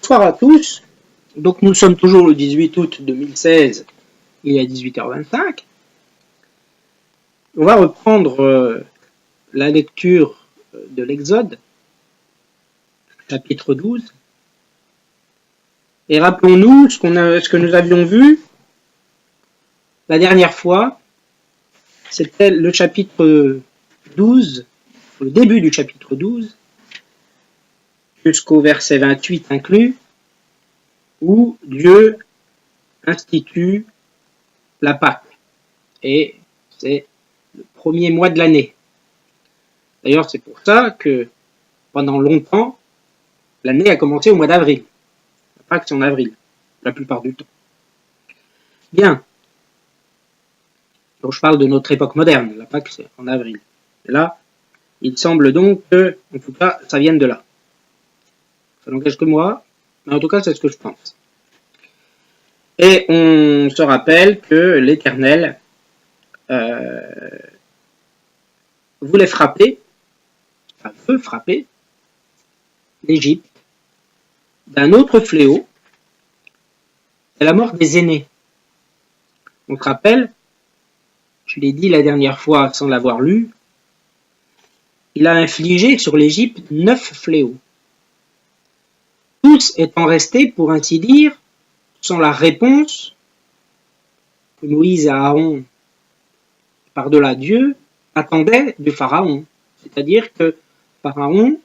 Bonsoir à tous. Donc nous sommes toujours le 18 août 2016, il est 18h25. On va reprendre la lecture de l'Exode, chapitre 12. Et rappelons-nous ce que nous avions vu la dernière fois. C'était le chapitre 12, le début du chapitre 12, jusqu'au verset 28 inclus, où Dieu institue la Pâque. Et c'est le premier mois de l'année. D'ailleurs, c'est pour ça que pendant longtemps, l'année a commencé au mois d'avril. La Pâque, c'est en avril, la plupart du temps. Bien. Donc, je parle de notre époque moderne. La Pâque, c'est en avril. Et là, il semble donc que, en tout cas, ça vienne de là. Ça n'engage que moi, mais en tout cas, c'est ce que je pense. Et on se rappelle que l'Éternel veut frapper l'Égypte d'un autre fléau, c'est la mort des aînés. On se rappelle, je l'ai dit la dernière fois sans l'avoir lu, il a infligé sur l'Égypte 9 fléaux. Tous étant restés, pour ainsi dire, sans la réponse que Moïse et Aaron, par-delà Dieu, attendaient du Pharaon. C'est-à-dire que Pharaon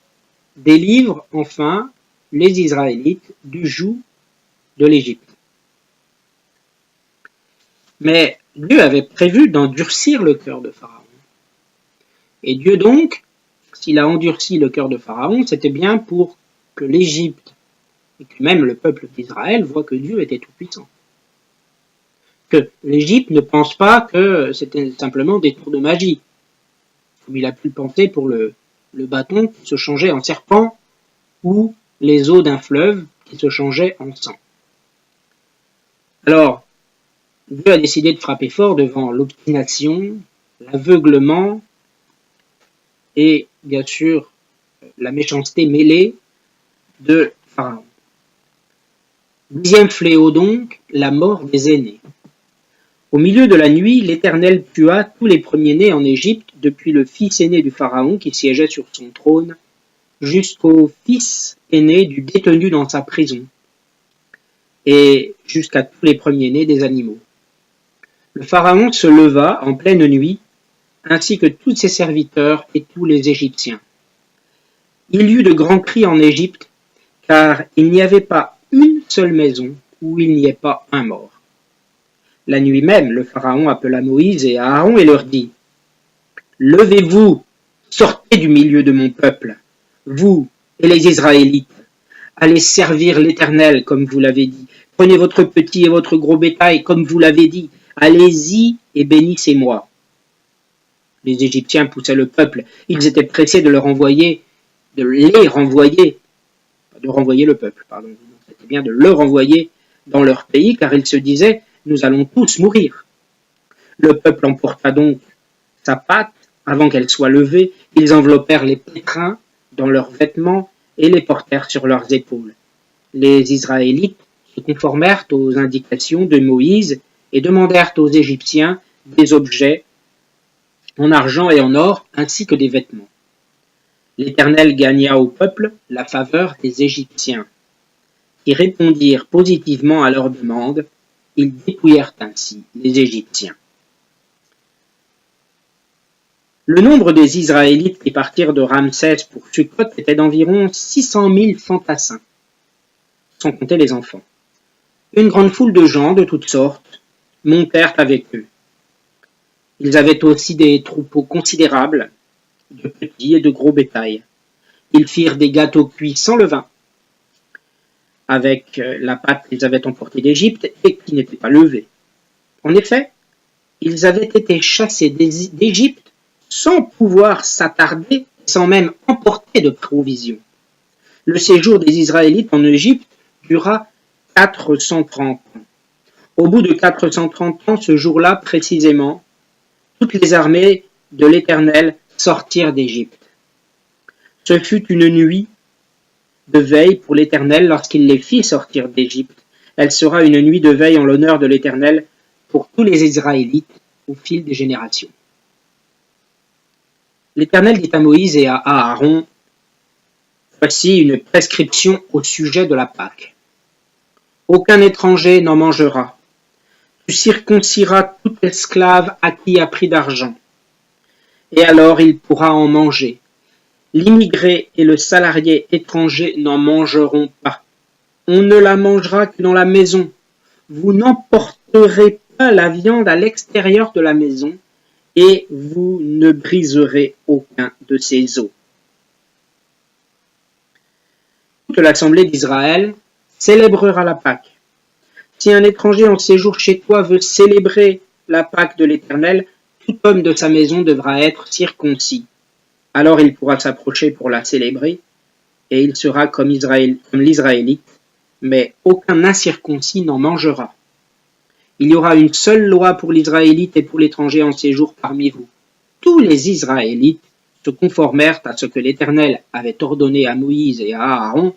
délivre enfin les Israélites du joug de l'Égypte. Mais Dieu avait prévu d'endurcir le cœur de Pharaon. Et Dieu donc, s'il a endurci le cœur de Pharaon, c'était bien pour que l'Égypte et que même le peuple d'Israël voit que Dieu était tout-puissant. Que l'Égypte ne pense pas que c'était simplement des tours de magie, comme il a pu le penser pour le bâton qui se changeait en serpent ou les eaux d'un fleuve qui se changeaient en sang. Alors, Dieu a décidé de frapper fort devant l'obstination, l'aveuglement et, bien sûr, la méchanceté mêlée de Pharaon. 10e fléau donc, la mort des aînés. Au milieu de la nuit, l'Éternel tua tous les premiers-nés en Égypte, depuis le fils aîné du Pharaon qui siégeait sur son trône, jusqu'au fils aîné du détenu dans sa prison, et jusqu'à tous les premiers-nés des animaux. Le Pharaon se leva en pleine nuit, ainsi que tous ses serviteurs et tous les Égyptiens. Il y eut de grands cris en Égypte, car il n'y avait pas une seule maison où il n'y ait pas un mort. La nuit même, le Pharaon appela Moïse et Aaron et leur dit : « Levez-vous, sortez du milieu de mon peuple, vous et les Israélites. Allez servir l'Éternel comme vous l'avez dit. Prenez votre petit et votre gros bétail comme vous l'avez dit. Allez-y et bénissez-moi. » Les Égyptiens poussaient le peuple. Ils étaient pressés de les renvoyer le peuple, pardon. C'était bien de le renvoyer dans leur pays, car ils se disaient : nous allons tous mourir. Le peuple emporta donc sa pâte avant qu'elle soit levée. Ils enveloppèrent les pétrins dans leurs vêtements et les portèrent sur leurs épaules. Les Israélites se conformèrent aux indications de Moïse et demandèrent aux Égyptiens des objets en argent et en or, ainsi que des vêtements. L'Éternel gagna au peuple la faveur des Égyptiens, qui répondirent positivement à leurs demandes. Ils dépouillèrent ainsi les Égyptiens. Le nombre des Israélites qui partirent de Ramsès pour Sukkot était d'environ 600 000 fantassins, sans compter les enfants. Une grande foule de gens de toutes sortes montèrent avec eux. Ils avaient aussi des troupeaux considérables, de petits et de gros bétail. Ils firent des gâteaux cuits sans levain, avec la pâte qu'ils avaient emportée d'Égypte et qui n'était pas levée. En effet, ils avaient été chassés d'Égypte sans pouvoir s'attarder, sans même emporter de provisions. Le séjour des Israélites en Égypte dura 430 ans. Au bout de 430 ans, ce jour-là précisément, toutes les armées de l'Éternel sortirent d'Égypte. Ce fut une nuit de veille pour l'Éternel lorsqu'il les fit sortir d'Égypte. Elle sera une nuit de veille en l'honneur de l'Éternel pour tous les Israélites au fil des générations. L'Éternel dit à Moïse et à Aaron, voici une prescription au sujet de la Pâque. Aucun étranger n'en mangera. Tu circonciras tout esclave acquis à prix d'argent. Et alors il pourra en manger. L'immigré et le salarié étranger n'en mangeront pas. On ne la mangera que dans la maison. Vous n'emporterez pas la viande à l'extérieur de la maison et vous ne briserez aucun de ses os. Toute l'assemblée d'Israël célébrera la Pâque. Si un étranger en séjour chez toi veut célébrer la Pâque de l'Éternel, tout homme de sa maison devra être circoncis. Alors il pourra s'approcher pour la célébrer, et il sera comme l'Israélite, mais aucun incirconcis n'en mangera. Il y aura une seule loi pour l'Israélite et pour l'étranger en séjour parmi vous. Tous les Israélites se conformèrent à ce que l'Éternel avait ordonné à Moïse et à Aaron.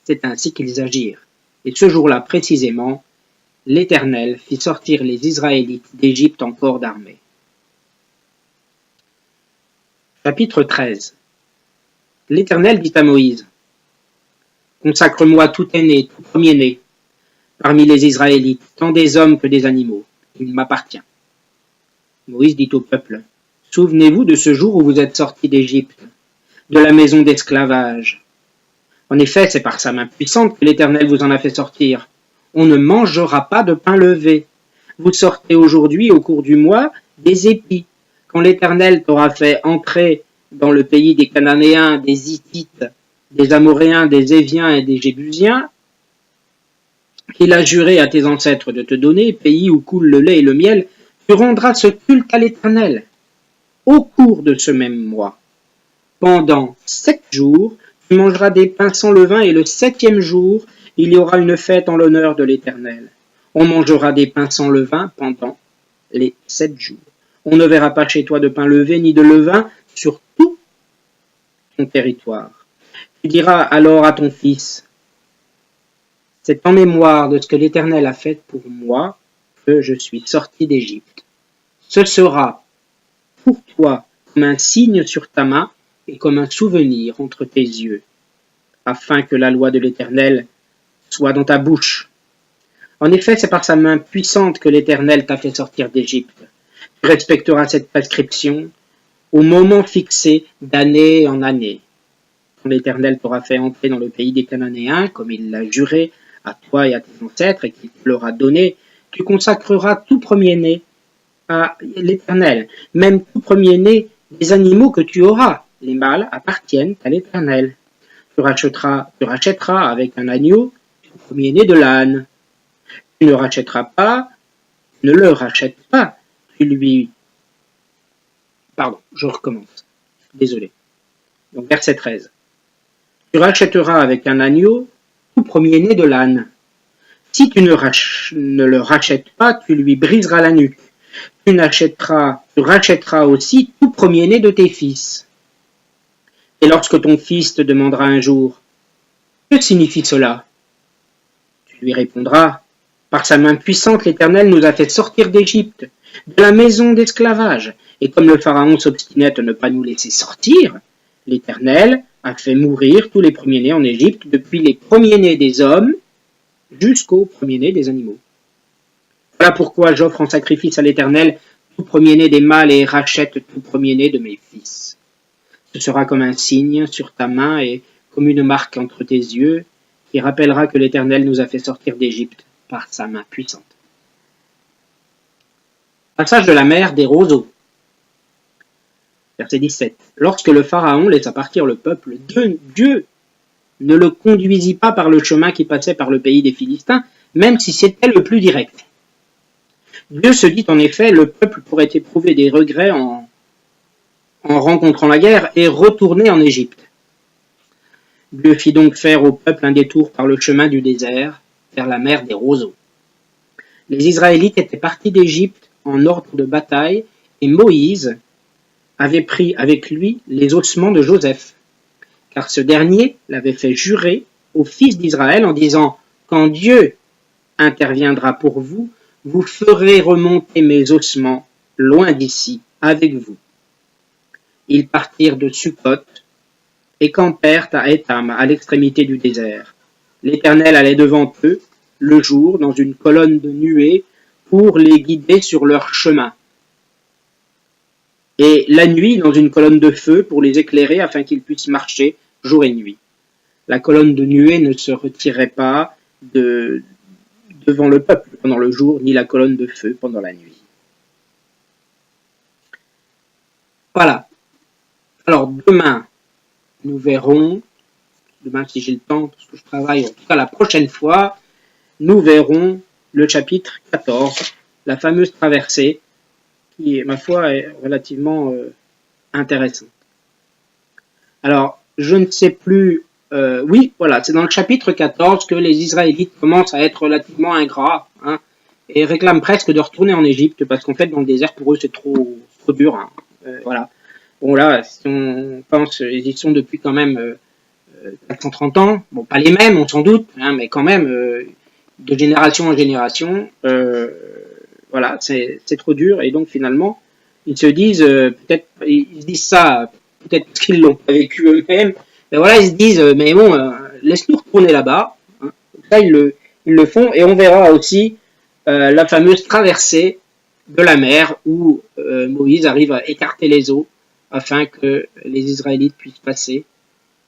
C'est ainsi qu'ils agirent. Et ce jour-là précisément, l'Éternel fit sortir les Israélites d'Égypte en corps d'armée. Chapitre 13. L'Éternel dit à Moïse, consacre-moi tout aîné, tout premier-né, parmi les Israélites, tant des hommes que des animaux. Il m'appartient. Moïse dit au peuple, souvenez-vous de ce jour où vous êtes sortis d'Égypte, de la maison d'esclavage. En effet, c'est par sa main puissante que l'Éternel vous en a fait sortir. On ne mangera pas de pain levé. Vous sortez aujourd'hui, au cours du mois, des épis. Quand l'Éternel t'aura fait entrer dans le pays des Cananéens, des Hittites, des Amoréens, des Éviens et des Jébusiens, qu'il a juré à tes ancêtres de te donner, pays où coule le lait et le miel, tu rendras ce culte à l'Éternel. Au cours de ce même mois, pendant 7 jours, tu mangeras des pains sans levain et le 7e jour, il y aura une fête en l'honneur de l'Éternel. On mangera des pains sans levain pendant les 7 jours. On ne verra pas chez toi de pain levé ni de levain sur tout ton territoire. Tu diras alors à ton fils, c'est en mémoire de ce que l'Éternel a fait pour moi que je suis sorti d'Égypte. Ce sera pour toi comme un signe sur ta main et comme un souvenir entre tes yeux, afin que la loi de l'Éternel soit dans ta bouche. En effet, c'est par sa main puissante que l'Éternel t'a fait sortir d'Égypte. Tu respecteras cette prescription au moment fixé d'année en année. Quand l'Éternel t'aura fait entrer dans le pays des Cananéens, comme il l'a juré à toi et à tes ancêtres et qu'il te l'aura donné, tu consacreras tout premier-né à l'Éternel, même tout premier-né des animaux que tu auras. Les mâles appartiennent à l'Éternel. Tu rachèteras avec un agneau tout premier-né de l'âne. Tu ne rachèteras pas, ne le rachètes pas. Je recommence. Désolé. Donc verset 13. Tu rachèteras avec un agneau tout premier-né de l'âne. Si tu ne le rachètes pas, tu lui briseras la nuque. Tu rachèteras aussi tout premier-né de tes fils. Et lorsque ton fils te demandera un jour, que signifie cela? Tu lui répondras, par sa main puissante, l'Éternel nous a fait sortir d'Égypte, de la maison d'esclavage. Et comme le Pharaon s'obstinait à ne pas nous laisser sortir, l'Éternel a fait mourir tous les premiers-nés en Égypte, depuis les premiers-nés des hommes jusqu'aux premiers-nés des animaux. Voilà pourquoi j'offre en sacrifice à l'Éternel tout premier-né des mâles et rachète tout premier-né de mes fils. Ce sera comme un signe sur ta main et comme une marque entre tes yeux qui rappellera que l'Éternel nous a fait sortir d'Égypte par sa main puissante. Passage de la mer des roseaux. Verset 17. Lorsque le Pharaon laissa partir le peuple, Dieu ne le conduisit pas par le chemin qui passait par le pays des Philistins, même si c'était le plus direct. Dieu se dit en effet, le peuple pourrait éprouver des regrets en rencontrant la guerre et retourner en Égypte. Dieu fit donc faire au peuple un détour par le chemin du désert, vers la mer des roseaux. Les Israélites étaient partis d'Égypte en ordre de bataille et Moïse avait pris avec lui les ossements de Joseph, car ce dernier l'avait fait jurer aux fils d'Israël en disant « Quand Dieu interviendra pour vous, vous ferez remonter mes ossements loin d'ici, avec vous. » Ils partirent de Sukkot et campèrent à Étam, à l'extrémité du désert. L'Éternel allait devant eux, le jour, dans une colonne de nuée, pour les guider sur leur chemin. Et la nuit, dans une colonne de feu, pour les éclairer, afin qu'ils puissent marcher jour et nuit. La colonne de nuée ne se retirait pas devant le peuple pendant le jour, ni la colonne de feu pendant la nuit. Voilà. Alors demain, nous verrons, demain si j'ai le temps, parce que je travaille, en tout cas la prochaine fois, nous verrons le chapitre 14, la fameuse traversée, qui, ma foi, est relativement intéressante. Alors, je ne sais plus, oui, voilà, c'est dans le chapitre 14 que les Israélites commencent à être relativement ingrats, hein, et réclament presque de retourner en Égypte, parce qu'en fait, dans le désert, pour eux, c'est trop dur, hein, voilà. Bon, là, si on pense, ils y sont depuis quand même 430 ans, bon, pas les mêmes, on s'en doute, hein, mais quand même, de génération en génération, voilà, c'est trop dur, et donc finalement, ils se disent, peut-être, ils se disent ça, peut-être parce qu'ils l'ont pas vécu eux-mêmes, mais voilà, ils se disent, mais bon, laisse-nous retourner là-bas, hein. Ça, ils le font, et on verra aussi la fameuse traversée de la mer, où Moïse arrive à écarter les eaux, afin que les Israélites puissent passer,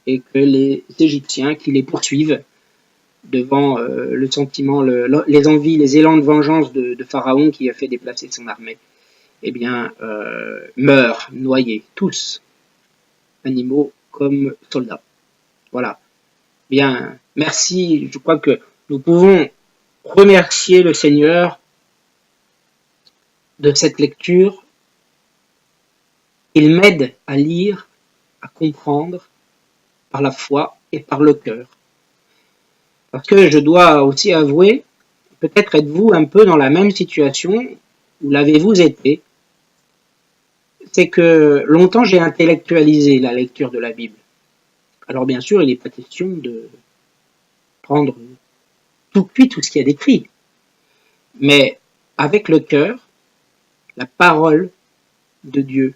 et que les Égyptiens qui les poursuivent, devant le sentiment, les envies, les élans de vengeance de Pharaon qui a fait déplacer son armée, eh bien, meurent, noyés, tous, animaux comme soldats. Voilà. Bien, merci. Je crois que nous pouvons remercier le Seigneur de cette lecture. Il m'aide à lire, à comprendre par la foi et par le cœur. Parce que je dois aussi avouer, peut-être êtes-vous un peu dans la même situation, ou l'avez-vous été, c'est que longtemps j'ai intellectualisé la lecture de la Bible. Alors bien sûr, il n'est pas question de prendre tout cuit, tout ce qu'il y a d'écrit, mais avec le cœur, la parole de Dieu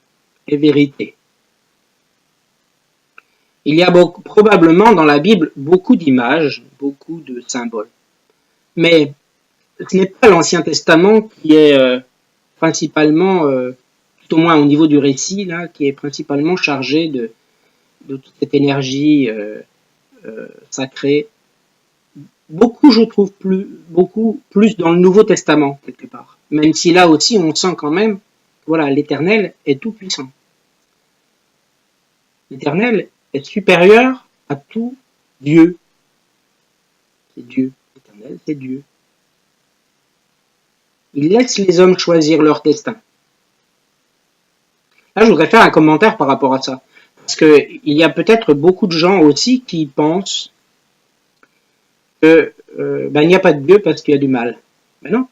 est vérité. Il y a probablement dans la Bible beaucoup d'images, beaucoup de symboles, mais ce n'est pas l'Ancien Testament qui est principalement, tout au moins au niveau du récit, là, qui est principalement chargé de toute cette énergie sacrée. Beaucoup, je trouve, beaucoup plus dans le Nouveau Testament, quelque part. Même si là aussi, on sent quand même, voilà, l'Éternel est tout puissant. L'Éternel est supérieur à tout Dieu. C'est Dieu. L'Éternel, c'est Dieu. Il laisse les hommes choisir leur destin. Là, je voudrais faire un commentaire par rapport à ça. Parce qu'il y a peut-être beaucoup de gens aussi qui pensent que il n'y a pas de Dieu parce qu'il y a du mal. Mais non.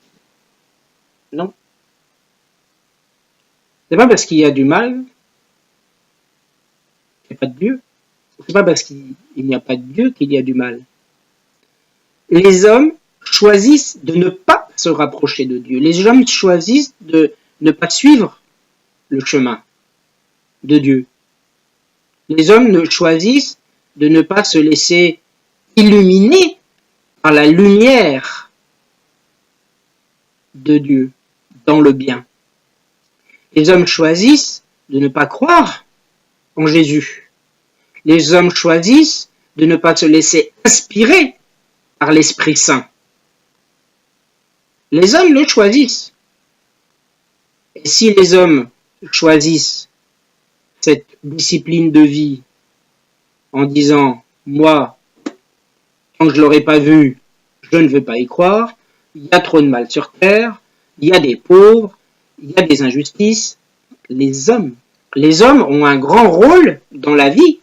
Non. C'est pas parce qu'il y a du mal qu'il n'y a pas de Dieu. C'est pas parce qu'il n'y a pas de Dieu qu'il y a du mal. Les hommes choisissent de ne pas se rapprocher de Dieu. Les hommes choisissent de ne pas suivre le chemin de Dieu. Les hommes choisissent de ne pas se laisser illuminer par la lumière de Dieu dans le bien. Les hommes choisissent de ne pas croire en Jésus. Les hommes choisissent de ne pas se laisser inspirer par l'Esprit Saint. Les hommes le choisissent. Et si les hommes choisissent cette discipline de vie en disant « moi, tant que je ne l'aurai pas vu, je ne veux pas y croire, il y a trop de mal sur terre, il y a des pauvres, il y a des injustices », les hommes ont un grand rôle dans la vie.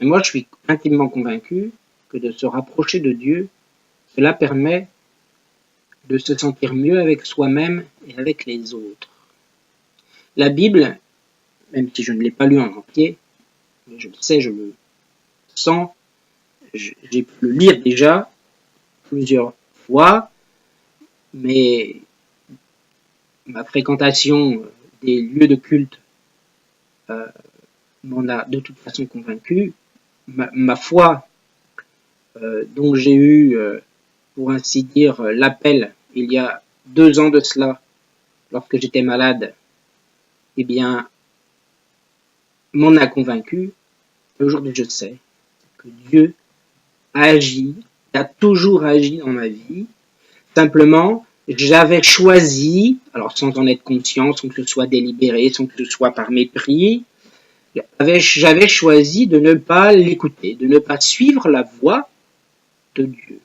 Et moi, je suis intimement convaincu que de se rapprocher de Dieu, cela permet de se sentir mieux avec soi-même et avec les autres. La Bible, même si je ne l'ai pas lue en entier, mais je le sais, je le sens, j'ai pu le lire déjà plusieurs fois, mais ma fréquentation des lieux de culte m'en a de toute façon convaincu. Ma foi, dont j'ai eu, pour ainsi dire, l'appel il y a 2 ans de cela, lorsque j'étais malade, eh bien, m'en a convaincu. Et aujourd'hui, je sais que Dieu agit, a toujours agi dans ma vie. Simplement, j'avais choisi, alors sans en être conscient, sans que ce soit délibéré, sans que ce soit par mépris, j'avais choisi de ne pas l'écouter, de ne pas suivre la voix de Dieu.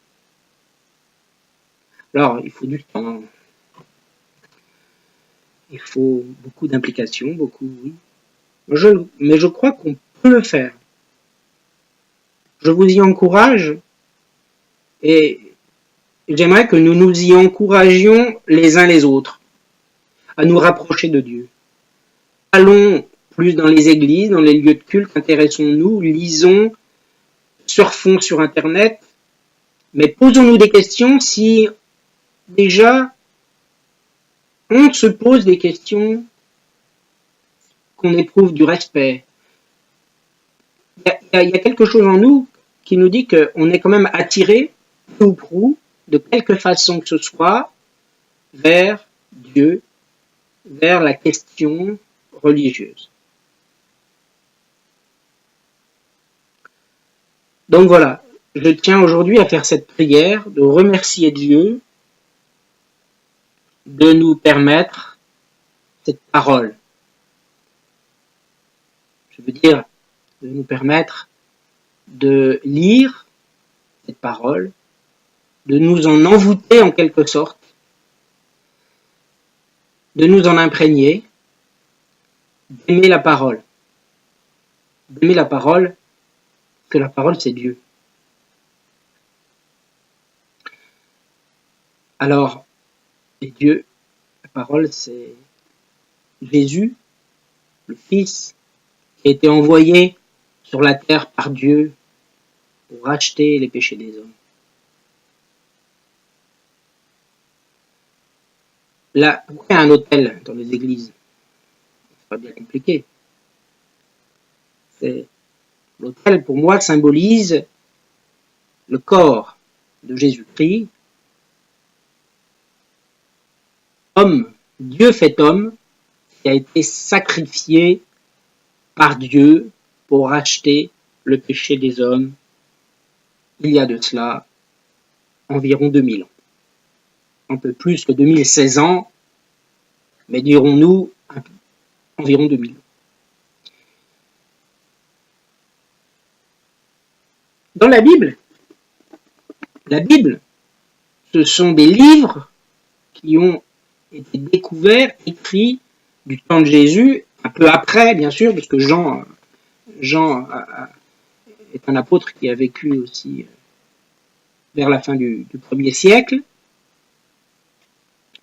Alors, il faut du temps, il faut beaucoup d'implications, beaucoup, oui. Mais je crois qu'on peut le faire. Je vous y encourage et j'aimerais que nous nous y encouragions les uns les autres à nous rapprocher de Dieu. Allons plus dans les églises, dans les lieux de culte, intéressons-nous, lisons, surfons sur Internet, mais posons-nous des questions si déjà on se pose des questions, qu'on éprouve du respect. Il y a quelque chose en nous qui nous dit qu'on est quand même attiré, peu ou prou, de quelque façon que ce soit, vers Dieu, vers la question religieuse. Donc voilà, je tiens aujourd'hui à faire cette prière, de remercier Dieu de nous permettre cette parole. Je veux dire, de nous permettre de lire cette parole, de nous en envoûter en quelque sorte, de nous en imprégner, d'aimer la parole. D'aimer la parole, que la parole c'est Dieu. Alors, et Dieu, la parole c'est Jésus, le Fils, qui a été envoyé sur la terre par Dieu pour racheter les péchés des hommes. Là, pourquoi il y a un autel dans les églises? C'est pas bien compliqué. L'autel, pour moi, symbolise le corps de Jésus-Christ, homme, Dieu fait homme, qui a été sacrifié par Dieu pour racheter le péché des hommes, il y a de cela environ 2000 ans. Un peu plus que 2016 ans, mais dirons-nous environ 2000 ans. Dans la Bible, ce sont des livres qui ont été découverts, écrits du temps de Jésus, un peu après, bien sûr, puisque Jean est un apôtre qui a vécu aussi vers la fin du 1er siècle.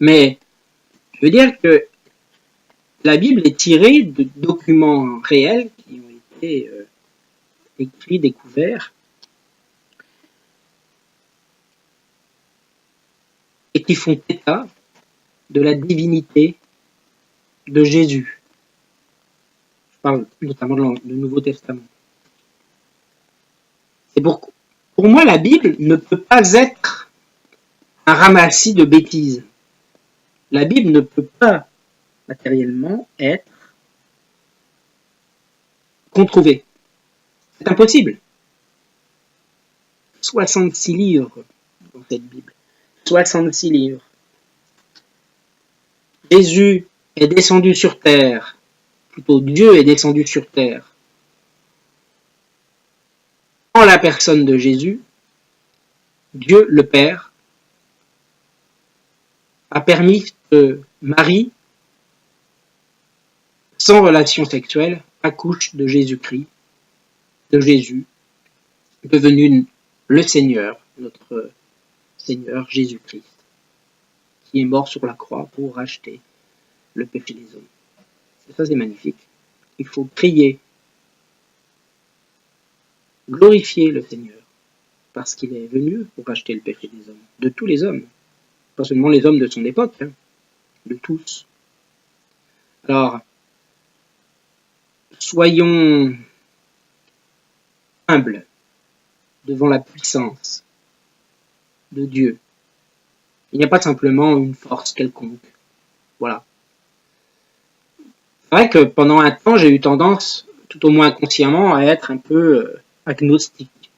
Mais je veux dire que la Bible est tirée de documents réels qui ont été écrits, découverts, et qui font état de la divinité de Jésus. Je parle notamment du Nouveau Testament. Et pour moi, la Bible ne peut pas être un ramassis de bêtises. La Bible ne peut pas matériellement être controuvée. C'est impossible. 66 livres dans cette Bible. 66 livres. Jésus est descendu sur terre, plutôt Dieu est descendu sur terre, en la personne de Jésus. Dieu le Père a permis que Marie, sans relation sexuelle, accouche de Jésus-Christ, de Jésus, devenu le Seigneur, notre Seigneur Jésus-Christ, qui est mort sur la croix pour racheter le péché des hommes. Et ça, c'est magnifique. Il faut prier Glorifiez le Seigneur, parce qu'il est venu pour racheter le péché des hommes, de tous les hommes, pas seulement les hommes de son époque, hein, de tous. Alors, soyons humbles devant la puissance de Dieu. Il n'y a pas simplement une force quelconque. Voilà. C'est vrai que pendant un temps, j'ai eu tendance, tout au moins inconsciemment, à être un peu agnostique.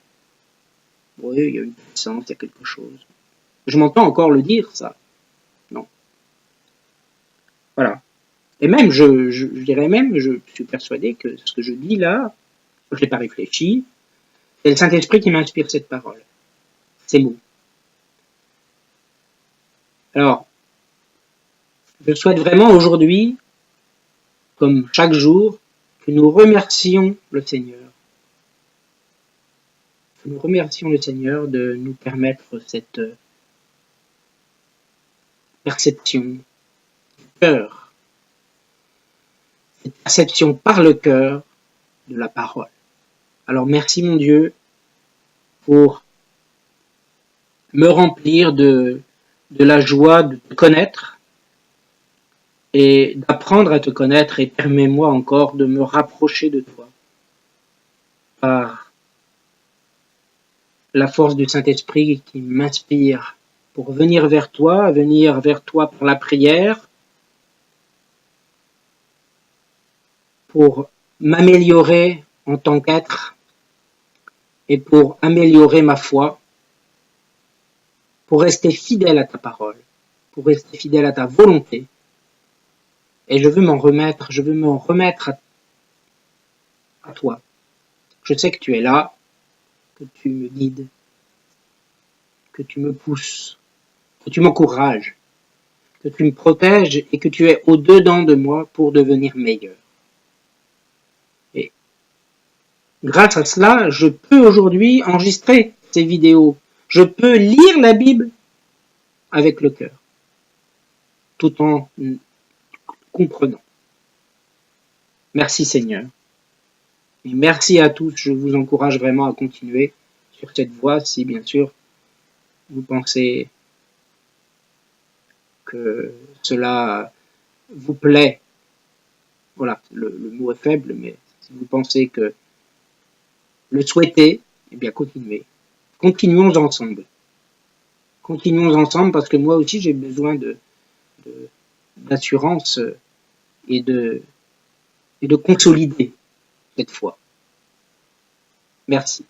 Oui, il y a une puissance, il y a quelque chose. Je m'entends encore le dire, ça. Non. Voilà. Et même, je dirais même, je suis persuadé que ce que je dis là, je n'ai pas réfléchi, c'est le Saint-Esprit qui m'inspire cette parole, ces mots. Alors, je souhaite vraiment aujourd'hui, comme chaque jour, que nous remercions le Seigneur. Que nous remercions le Seigneur de nous permettre cette perception du cœur, cette perception par le cœur de la parole. Alors merci mon Dieu pour me remplir de la joie de te connaître et d'apprendre à te connaître, et permets-moi encore de me rapprocher de toi par la force du Saint-Esprit qui m'inspire pour venir vers toi par la prière, pour m'améliorer en tant qu'être et pour améliorer ma foi, pour rester fidèle à ta parole, pour rester fidèle à ta volonté. Et je veux me remettre à toi. Je sais que tu es là, que tu me guides, que tu me pousses, que tu m'encourages, que tu me protèges et que tu es au-dedans de moi pour devenir meilleur. Et grâce à cela, je peux aujourd'hui enregistrer ces vidéos. Je peux lire la Bible avec le cœur, tout en comprenant. Merci Seigneur. Et merci à tous. Je vous encourage vraiment à continuer sur cette voie si bien sûr vous pensez que cela vous plaît. Voilà, le mot est faible, mais si vous pensez que le souhaitez, eh bien continuez. Continuons ensemble. Continuons ensemble parce que moi aussi j'ai besoin d'assurance et de consolider cette foi. Merci.